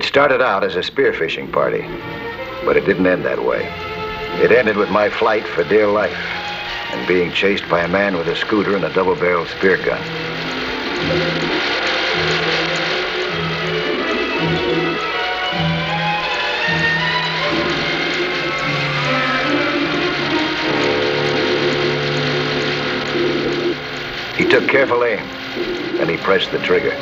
started out as a spearfishing party, but it didn't end that way. It ended with my flight for dear life and being chased by a man with a scooter and a double-barreled spear gun. He took careful aim, and he pressed the trigger.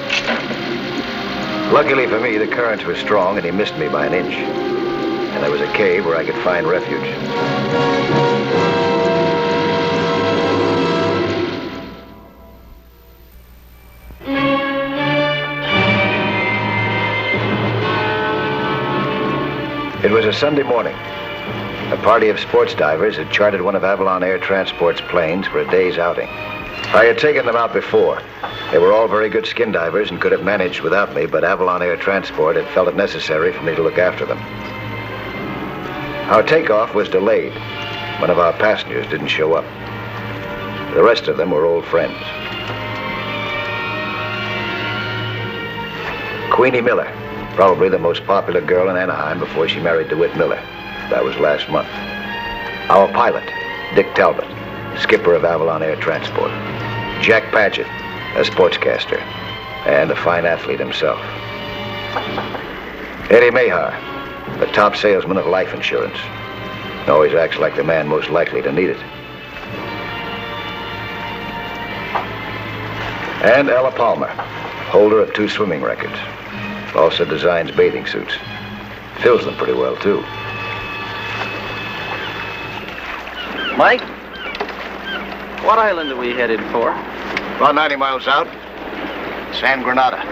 Luckily for me, the currents were strong, and he missed me by an inch. And there was a cave where I could find refuge. It was a Sunday morning. A party of sports divers had chartered one of Avalon Air Transport's planes for a day's outing. I had taken them out before. They were all very good skin divers and could have managed without me, but Avalon Air Transport had felt it necessary for me to look after them. Our takeoff was delayed. One of our passengers didn't show up. The rest of them were old friends. Queenie Miller, probably the most popular girl in Anaheim before she married DeWitt Miller. That was last month. Our pilot, Dick Talbot, skipper of Avalon Air Transport. Jack Padgett, a sportscaster, and a fine athlete himself. Eddie Mahar, the top salesman of life insurance. Always acts like the man most likely to need it. And Ella Palmer, holder of 2 swimming records. Also designs bathing suits. Fills them pretty well, too. Mike, what island are we headed for? About 90 miles out. San Granada.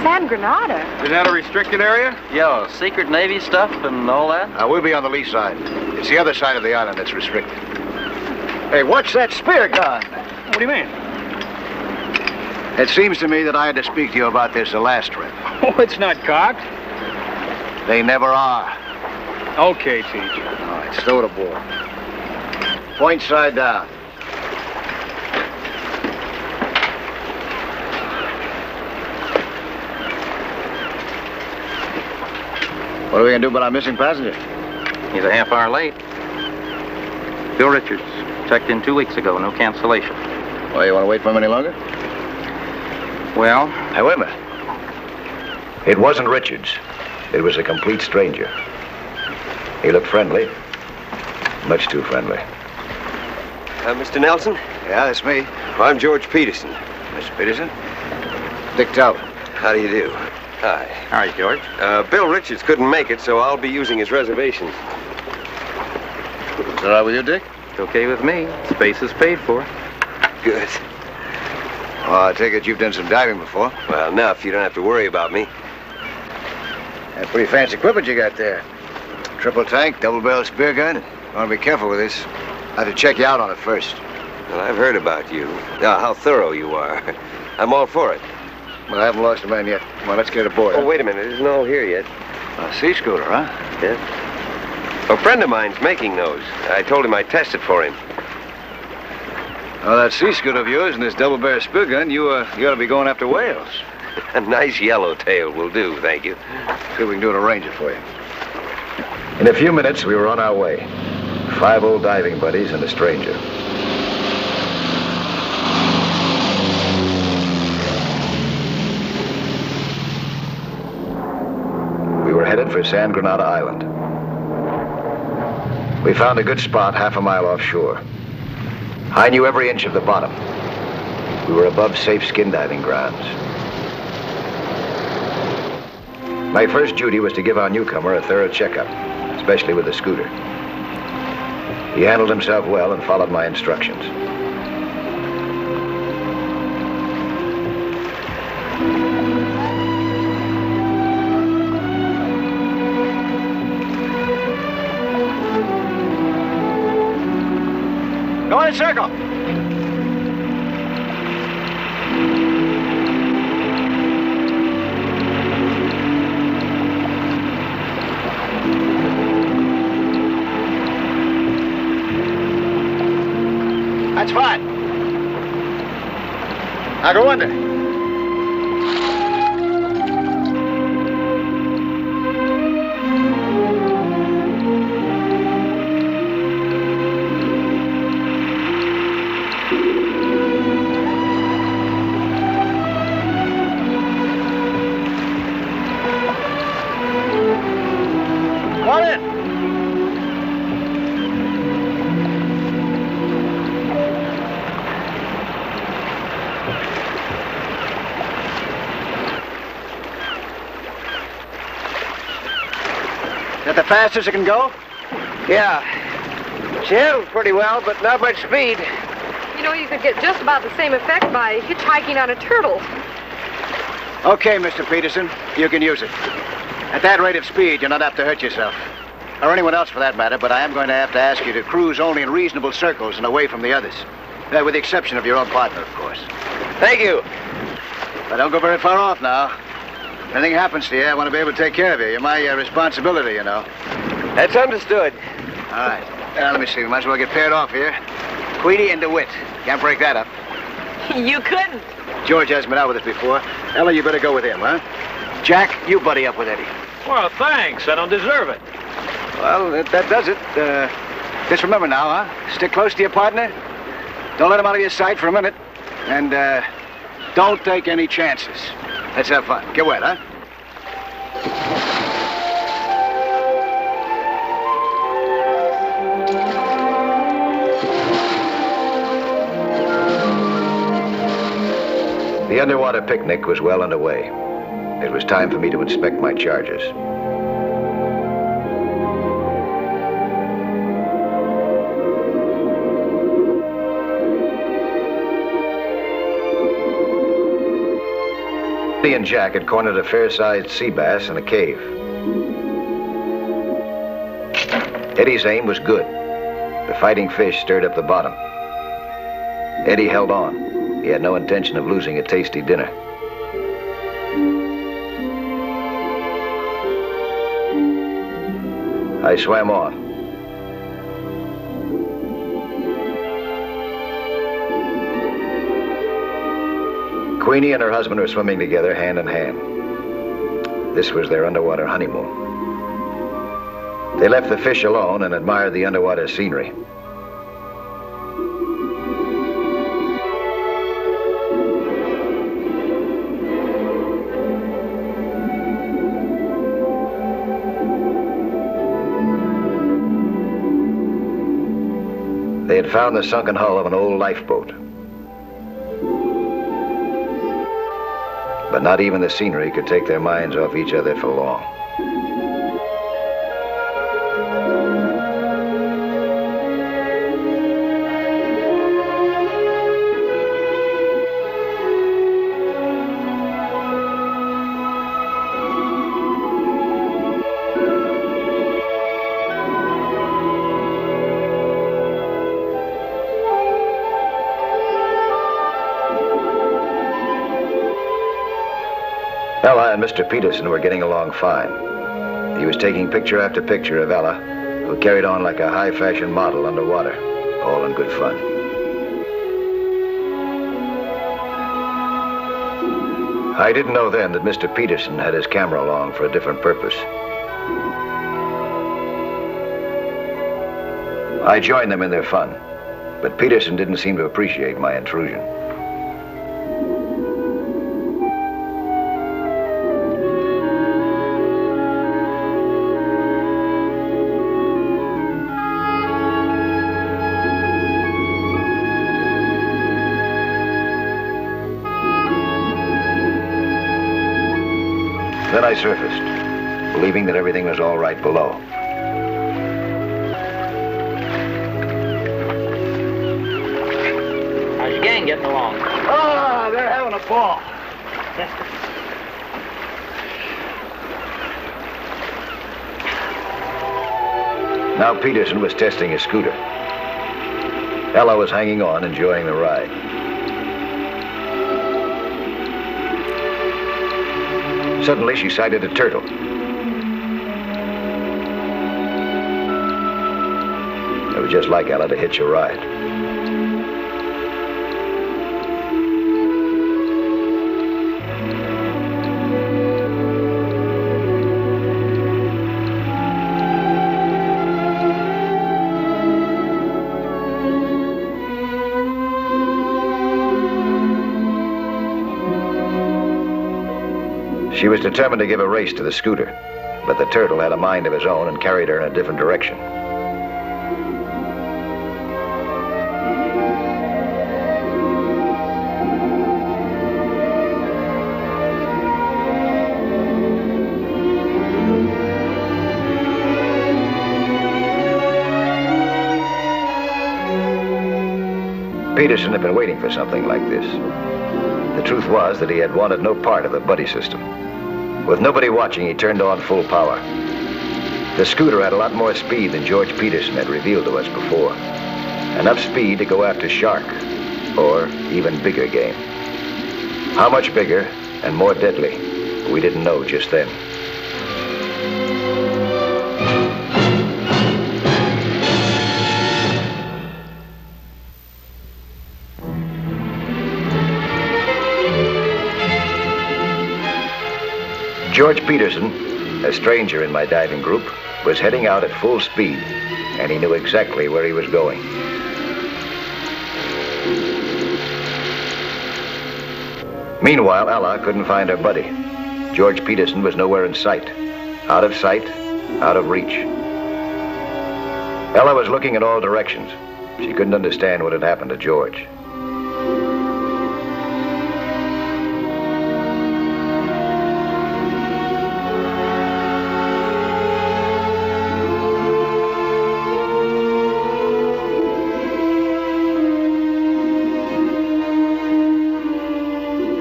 San Granada? Is that a restricted area? Yeah, secret Navy stuff and all that? We'll be on the lee side. It's the other side of the island that's restricted. Hey, what's that spear gun? What do you mean? It seems to me that I had to speak to you about this the last trip. Oh, it's not cocked. They never are. Okay, teacher. All right, stow it aboard. Point side down. What are we going to do about our missing passenger? He's a half hour late. Bill Richards. Checked in 2 weeks ago. No cancellation. Well, you want to wait for him any longer? Well? Hey, wait a minute. It wasn't Richards. It was a complete stranger. He looked friendly. Much too friendly. Mr. Nelson? Yeah, that's me. I'm George Peterson. Mr. Peterson? Dick Talbot. How do you do? Hi. All right, George. Bill Richards couldn't make it, so I'll be using his reservation. Is that all right with you, Dick? It's okay with me. Space is paid for. Good. Well, I take it you've done some diving before. Well, enough. You don't have to worry about me. That's pretty fancy equipment you got there. Triple tank, double-barrel spear gun. You want to be careful with this. I have to check you out on it first. Well, I've heard about you. How thorough you are. I'm all for it. Well, I haven't lost a man yet. Come on, let's get aboard. Oh, wait a minute. It isn't all here yet. A sea scooter, huh? Yeah. A friend of mine's making those. I told him I'd test it for him. Well, that sea scooter of yours and this double-barrel spear gun, you ought to be going after whales. A nice yellowtail will do, thank you. See if we can do it, arrange it for you. In a few minutes, we were on our way. 5 old diving buddies and a stranger. We were headed for San Granada Island. We found a good spot 1/2 mile offshore. I knew every inch of the bottom. We were above safe skin diving grounds. My first duty was to give our newcomer a thorough checkup, especially with the scooter. He handled himself well and followed my instructions. Go in a circle. That's fine. Now go under. that the fastest it can go? Yeah. She handles pretty well, but not much speed. You know, you could get just about the same effect by hitchhiking on a turtle. Okay, Mr. Peterson, you can use it. At that rate of speed, you're not apt to hurt yourself. Or anyone else for that matter, but I am going to have to ask you to cruise only in reasonable circles and away from the others. With the exception of your own partner, of course. Thank you. But don't go very far off now. If anything happens to you, I want to be able to take care of you. You're my responsibility, you know. That's understood. All right. Now, let me see. We might as well get paired off here. Queenie and DeWitt. Can't break that up. You couldn't. George hasn't been out with us before. Ella, you better go with him, huh? Jack, you buddy up with Eddie. Well, thanks. I don't deserve it. Well, that does it. Just remember now, huh? Stick close to your partner. Don't let him out of your sight for a minute. And, don't take any chances. Let's have fun. Get wet, huh? The underwater picnic was well underway. It was time for me to inspect my charges. Eddie and Jack had cornered a fair-sized sea bass in a cave. Eddie's aim was good. The fighting fish stirred up the bottom. Eddie held on. He had no intention of losing a tasty dinner. I swam on. Queenie and her husband were swimming together, hand in hand. This was their underwater honeymoon. They left the fish alone and admired the underwater scenery. They had found the sunken hull of an old lifeboat. But not even the scenery could take their minds off each other for long. Ella and Mr. Peterson were getting along fine. He was taking picture after picture of Ella, who carried on like a high-fashion model underwater, all in good fun. I didn't know then that Mr. Peterson had his camera along for a different purpose. I joined them in their fun, but Peterson didn't seem to appreciate my intrusion. Then I surfaced, believing that everything was all right below. How's your gang getting along? Ah, they're having a ball. Now Peterson was testing his scooter. Ella was hanging on, enjoying the ride. Suddenly, she sighted a turtle. It was just like Ella to hitch a ride. She was determined to give a race to the scooter, but the turtle had a mind of his own and carried her in a different direction. Peterson had been waiting for something like this. The truth was that he had wanted no part of the buddy system. With nobody watching, he turned on full power. The scooter had a lot more speed than George Peterson had revealed to us before. Enough speed to go after shark, or even bigger game. How much bigger and more deadly, we didn't know just then. George Peterson, a stranger in my diving group, was heading out at full speed, and he knew exactly where he was going. Meanwhile, Ella couldn't find her buddy. George Peterson was nowhere in sight. Out of sight, out of reach. Ella was looking in all directions. She couldn't understand what had happened to George.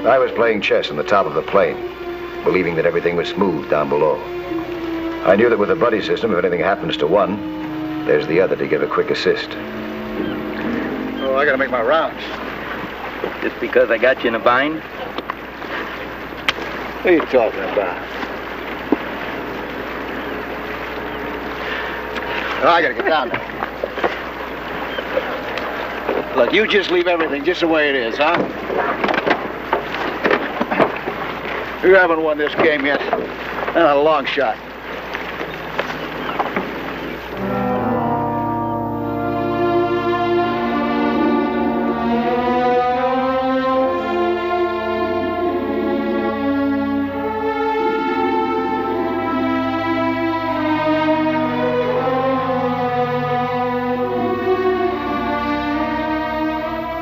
I was playing chess on the top of the plane, believing that everything was smooth down below. I knew that with a buddy system, if anything happens to one, there's the other to give a quick assist. Oh, I gotta make my rounds. Just because I got you in a bind? What are you talking about? Oh, I gotta get down there. Look, you just leave everything just the way it is, huh? You haven't won this game yet. Not a long shot.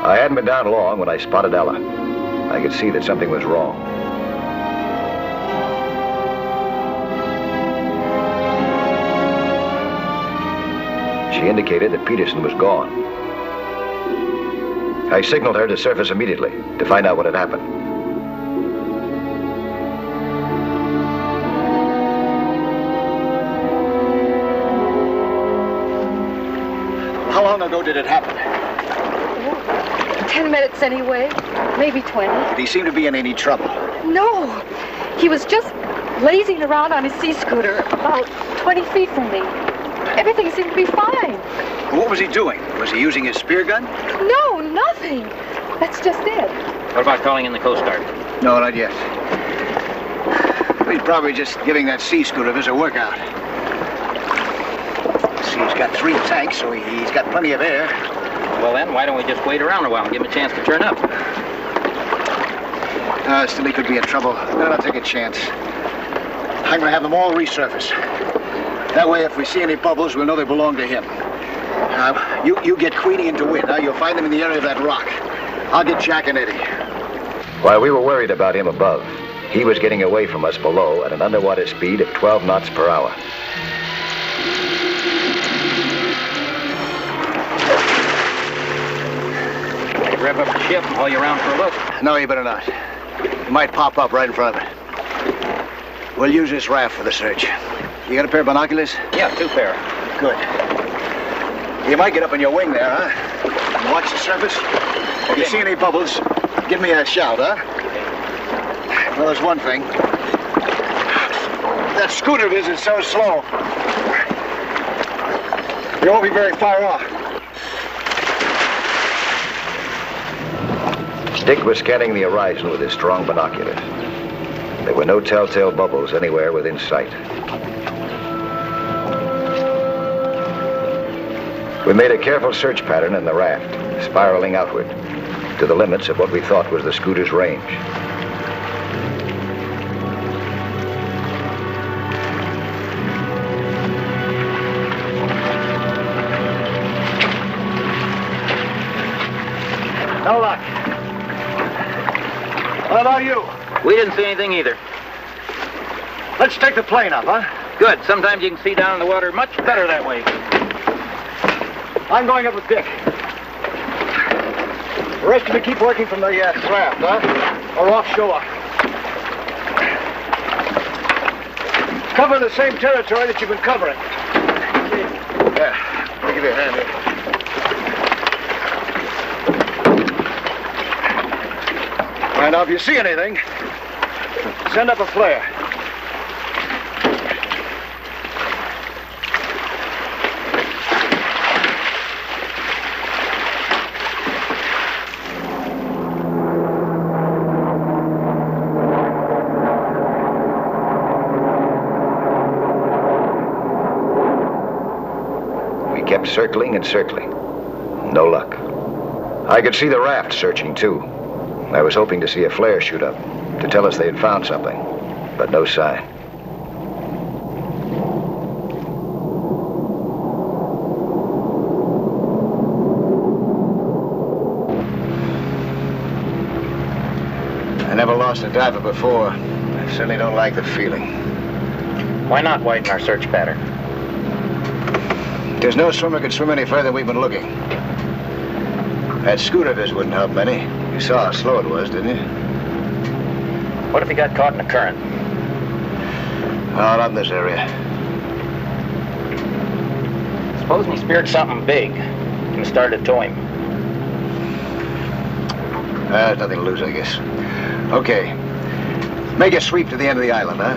I hadn't been down long when I spotted Ella. I could see that something was wrong. She indicated that Peterson was gone. I signaled her to surface immediately to find out what had happened. How long ago did it happen? 10 minutes anyway, maybe 20. Did he seem to be in any trouble? No, he was just lazing around on his sea scooter about 20 feet from me. Everything seemed to be fine. What was he doing? Was he using his spear gun? No, nothing. That's just it. What about calling in the Coast Guard? No, not yet. He's probably just giving that sea scooter of his a workout. See, he's got 3 tanks, so he's got plenty of air. Well then, why don't we just wait around a while and give him a chance to turn up? Still, he could be in trouble. No, I'll take a chance. I'm gonna have them all resurface. That way, if we see any bubbles, we'll know they belong to him. You get Queenie and DeWitt. You'll find them in the area of that rock. I'll get Jack and Eddie. While we were worried about him above, he was getting away from us below at an underwater speed of 12 knots per hour. I could rev up the ship and haul you around for a look. No, you better not. He might pop up right in front of it. We'll use this raft for the search. You got a pair of binoculars? Yeah, 2 pair. Good. You might get up on your wing there, huh? Watch the surface. If you see any bubbles, give me a shout, huh? Well, there's one thing. That scooter of his is so slow. You won't be very far off. Dick was scanning the horizon with his strong binoculars. There were no telltale bubbles anywhere within sight. We made a careful search pattern in the raft, spiraling outward to the limits of what we thought was the scooter's range. No luck. What about you? We didn't see anything either. Let's take the plane up, huh? Good. Sometimes you can see down in the water much better that way. I'm going up with Dick. The rest of you keep working from the raft, huh? Or offshore. Cover the same territory that you've been covering. Yeah, let me give you a hand here. All right, now if you see anything, send up a flare. Kept circling and circling. No luck. I could see the raft searching, too. I was hoping to see a flare shoot up to tell us they had found something, but no sign. I never lost a diver before. I certainly don't like the feeling. Why not widen our search pattern? There's no swimmer could swim any further than we've been looking. That scooter of his wouldn't help any. You saw how slow it was, didn't you? What if he got caught in the current? Oh, not in this area. Supposing he speared something big and started to tow him. There's nothing to lose, I guess. Okay. Make a sweep to the end of the island, huh?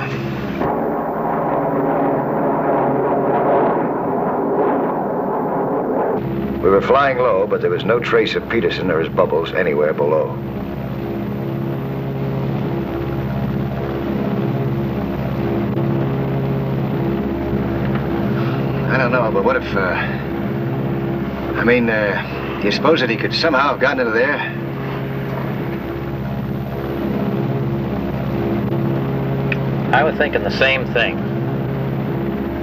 We were flying low, but there was no trace of Peterson or his bubbles anywhere below. I don't know, but what if, do you suppose that he could somehow have gotten into there? I was thinking the same thing.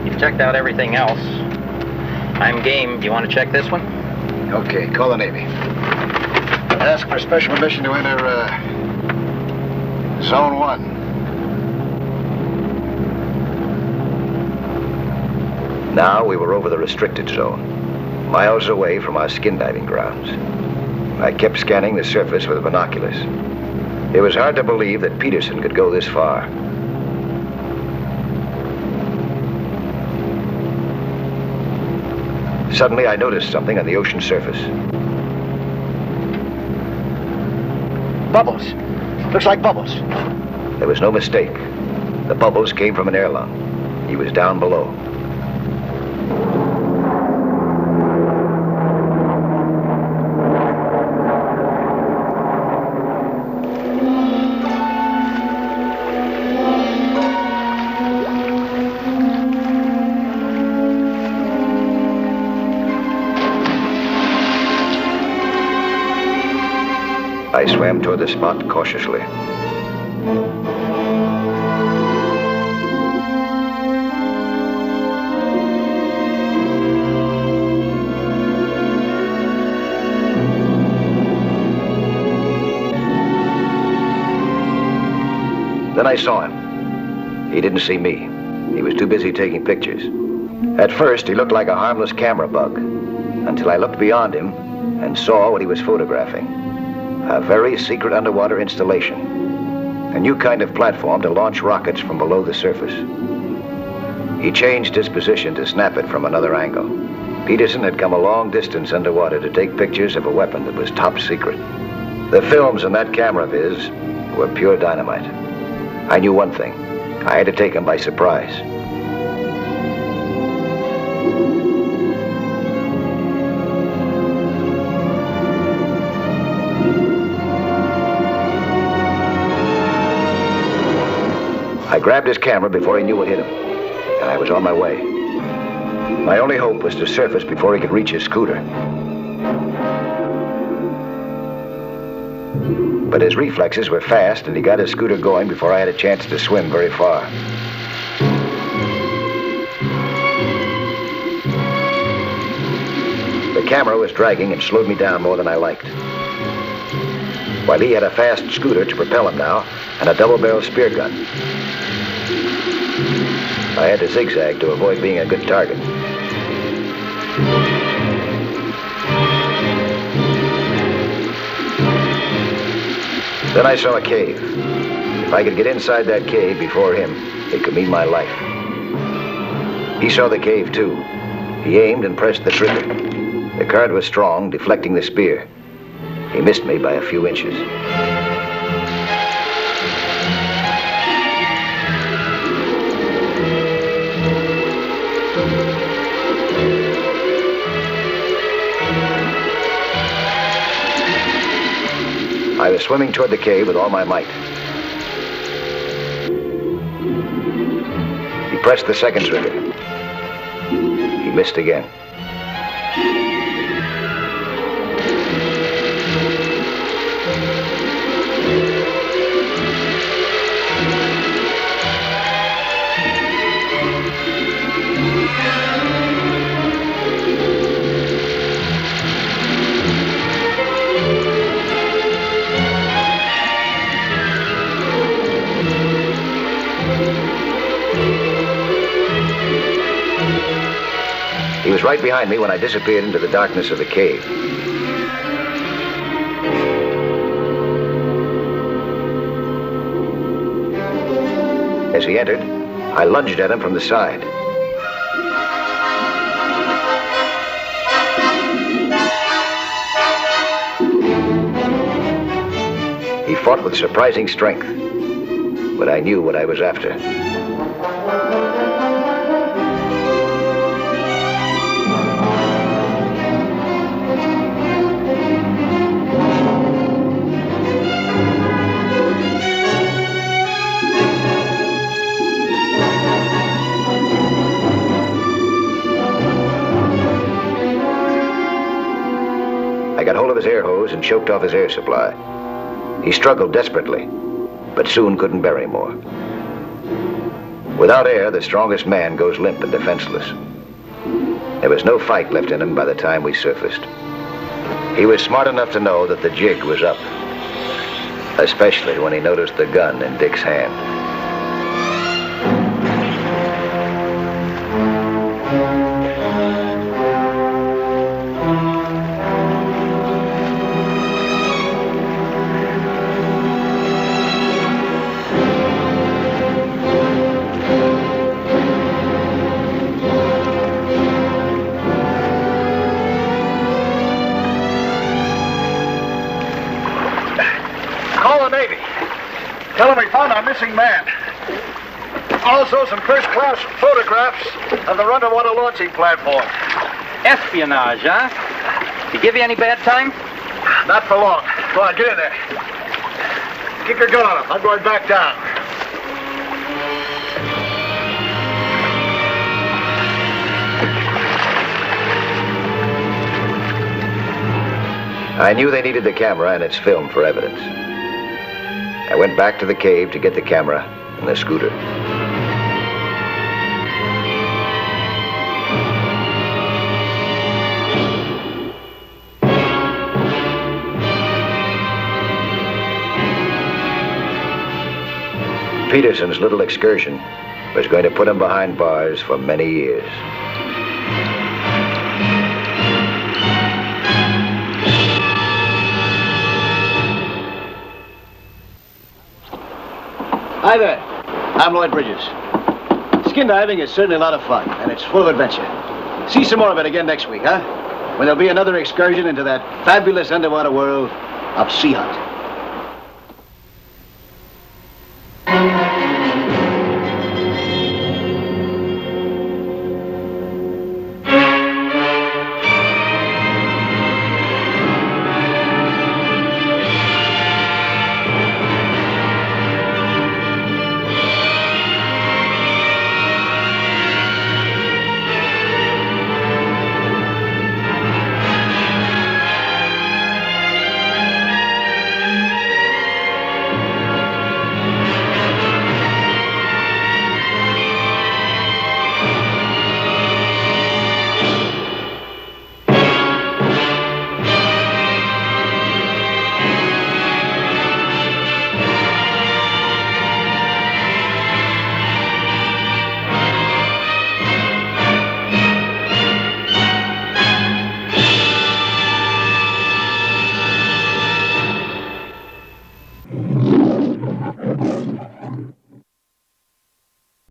You've checked out everything else. I'm game. Do you want to check this one? Okay, call the Navy. Ask for special permission to enter, Zone 1. Now we were over the restricted zone, miles away from our skin diving grounds. I kept scanning the surface with binoculars. It was hard to believe that Peterson could go this far. Suddenly, I noticed something on the ocean surface. Bubbles. Looks like bubbles. There was no mistake. The bubbles came from an air lung. He was down below. I swam toward the spot cautiously. Then I saw him. He didn't see me. He was too busy taking pictures. At first, he looked like a harmless camera bug, until I looked beyond him and saw what he was photographing. A very secret underwater installation. A new kind of platform to launch rockets from below the surface. He changed his position to snap it from another angle. Peterson had come a long distance underwater to take pictures of a weapon that was top secret. The films in that camera of his were pure dynamite. I knew one thing. I had to take him by surprise. I grabbed his camera before he knew what hit him, and I was on my way. My only hope was to surface before he could reach his scooter. But his reflexes were fast, and he got his scooter going before I had a chance to swim very far. The camera was dragging and slowed me down more than I liked. While he had a fast scooter to propel him now, and a double-barrel spear gun. I had to zigzag to avoid being a good target. Then I saw a cave. If I could get inside that cave before him, it could mean my life. He saw the cave, too. He aimed and pressed the trigger. The card was strong, deflecting the spear. He missed me by a few inches. I was swimming toward the cave with all my might. He pressed the second trigger. He missed again. He was right behind me when I disappeared into the darkness of the cave. As he entered, I lunged at him from the side. He fought with surprising strength, but I knew what I was after. I got hold of his air hose and choked off his air supply. He struggled desperately, but soon couldn't bear any more. Without air, the strongest man goes limp and defenseless. There was no fight left in him by the time we surfaced. He was smart enough to know that the jig was up, especially when he noticed the gun in Dick's hand. Tell him we found our missing man. Also, some first-class photographs of the underwater launching platform. Espionage, huh? Did he give you any bad time? Not for long. Go on, get in there. Keep your gun on him. I'm going back down. I knew they needed the camera and its film for evidence. I went back to the cave to get the camera and the scooter. Peterson's little excursion was going to put him behind bars for many years. Hi there. I'm Lloyd Bridges. Skin diving is certainly a lot of fun, and it's full of adventure. See some more of it again next week, huh? When there'll be another excursion into that fabulous underwater world of Sea Hunt.